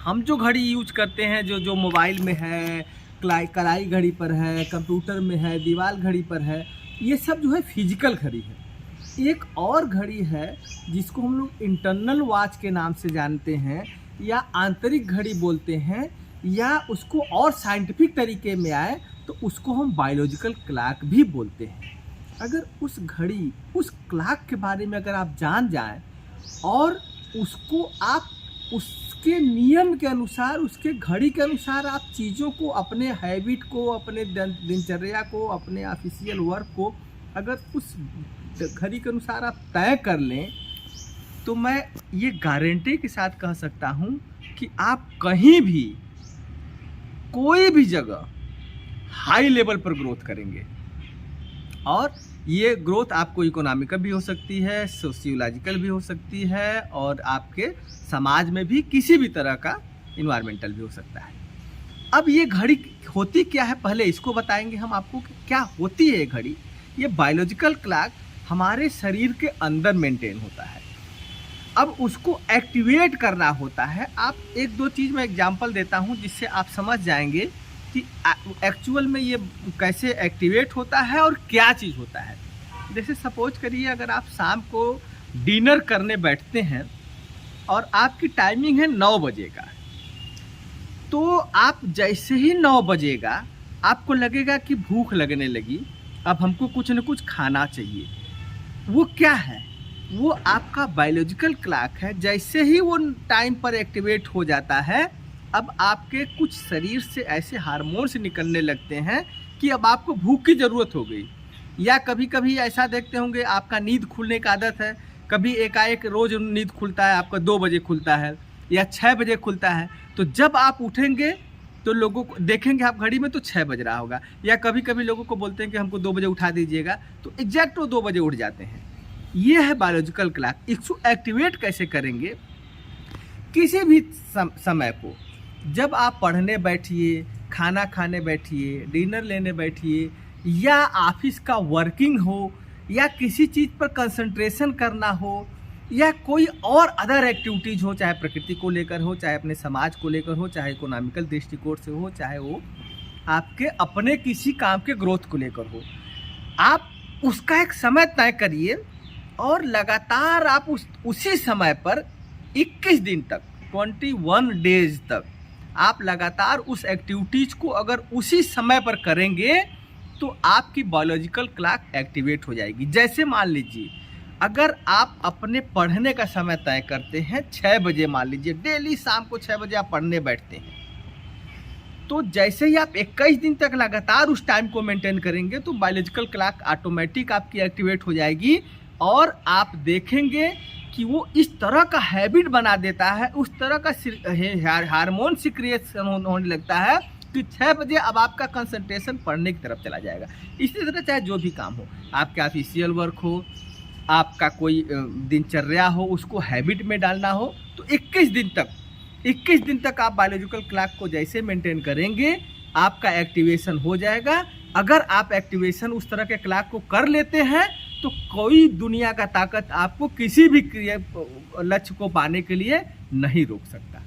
हम जो घड़ी यूज करते हैं, जो जो मोबाइल में है, कलाई घड़ी पर है, कंप्यूटर में है, दीवार घड़ी पर है, ये सब जो है फिजिकल घड़ी है। एक और घड़ी है जिसको हम लोग इंटरनल वॉच के नाम से जानते हैं, या आंतरिक घड़ी बोलते हैं, या उसको और साइंटिफिक तरीके में आए तो उसको हम बायोलॉजिकल क्लॉक भी बोलते हैं। अगर उस घड़ी, उस क्लॉक के बारे में अगर आप जान जाएं और उसको आप उसके नियम के अनुसार, उसके घड़ी के अनुसार आप चीज़ों को, अपने हैबिट को, अपने दिनचर्या को, अपने ऑफिशियल वर्क को अगर उस घड़ी के अनुसार आप तय कर लें, तो मैं ये गारंटी के साथ कह सकता हूँ कि आप कहीं भी, कोई भी जगह हाई लेवल पर ग्रोथ करेंगे। और ये ग्रोथ आपको इकोनॉमिकल भी हो सकती है, सोशियोलॉजिकल भी हो सकती है, और आपके समाज में भी किसी भी तरह का इन्वायरमेंटल भी हो सकता है। अब ये घड़ी होती क्या है, पहले इसको बताएंगे हम आपको कि क्या होती है ये घड़ी। ये बायोलॉजिकल क्लॉक हमारे शरीर के अंदर मेंटेन होता है। अब उसको एक्टिवेट करना होता है। आप एक दो चीज़ मैं एग्जांपल देता हूँ जिससे आप समझ जाएंगे कि एक्चुअल में ये कैसे एक्टिवेट होता है और क्या चीज़ होता है। जैसे सपोज करिए, अगर आप शाम को डिनर करने बैठते हैं और आपकी टाइमिंग है 9 बजे का, तो आप जैसे ही 9 बजेगा आपको लगेगा कि भूख लगने लगी, अब हमको कुछ न कुछ खाना चाहिए। वो क्या है? वो आपका बायोलॉजिकल क्लॉक है। जैसे ही वो टाइम पर एक्टिवेट हो जाता है, अब आपके कुछ शरीर से ऐसे हार्मोन्स निकलने लगते हैं कि अब आपको भूख की ज़रूरत हो गई। या कभी कभी ऐसा देखते होंगे, आपका नींद खुलने का आदत है, कभी एकाएक रोज़ नींद खुलता है, आपका 2 बजे खुलता है या 6 बजे खुलता है, तो जब आप उठेंगे तो लोगों को देखेंगे आप घड़ी में तो 6 बज रहा होगा। या कभी कभी लोगों को बोलते हैं कि हमको 2 बजे उठा दीजिएगा, तो एग्जैक्ट वो 2 बजे उठ जाते हैं। ये है बायोलॉजिकल क्लॉक। इसको एक्टिवेट कैसे करेंगे? किसी भी समय को, जब आप पढ़ने बैठिए, खाना खाने बैठिए, डिनर लेने बैठिए, या ऑफिस का वर्किंग हो, या किसी चीज़ पर कंसंट्रेशन करना हो, या कोई और अदर एक्टिविटीज़ हो, चाहे प्रकृति को लेकर हो, चाहे अपने समाज को लेकर हो, चाहे इकोनॉमिकल दृष्टिकोण से हो, चाहे वो आपके अपने किसी काम के ग्रोथ को लेकर हो, आप उसका एक समय तय करिए और लगातार आप उसी समय पर 21 दिन तक, 21 डेज तक आप लगातार उस एक्टिविटीज़ को अगर उसी समय पर करेंगे तो आपकी बायोलॉजिकल क्लॉक एक्टिवेट हो जाएगी। जैसे मान लीजिए, अगर आप अपने पढ़ने का समय तय करते हैं 6 बजे, मान लीजिए डेली शाम को 6 बजे आप पढ़ने बैठते हैं, तो जैसे ही आप 21 दिन तक लगातार उस टाइम को मेंटेन करेंगे तो बायोलॉजिकल क्लॉक ऑटोमेटिक आपकी एक्टिवेट हो जाएगी। और आप देखेंगे कि वो इस तरह का हैबिट बना देता है, उस तरह का हार्मोन सिक्रिएशन होने लगता है कि 6 बजे अब आपका कंसंट्रेशन पढ़ने की तरफ चला जाएगा। इसी तरह चाहे जो भी काम हो, आपका ऑफिशियल वर्क हो, आपका कोई दिनचर्या हो, उसको हैबिट में डालना हो, तो 21 दिन तक आप बायोलॉजिकल क्लॉक को जैसे मेंटेन करेंगे आपका एक्टिवेशन हो जाएगा। अगर आप एक्टिवेशन उस तरह के क्लॉक को कर लेते हैं तो कोई दुनिया का ताकत आपको किसी भी लक्ष्य को पाने के लिए नहीं रोक सकता।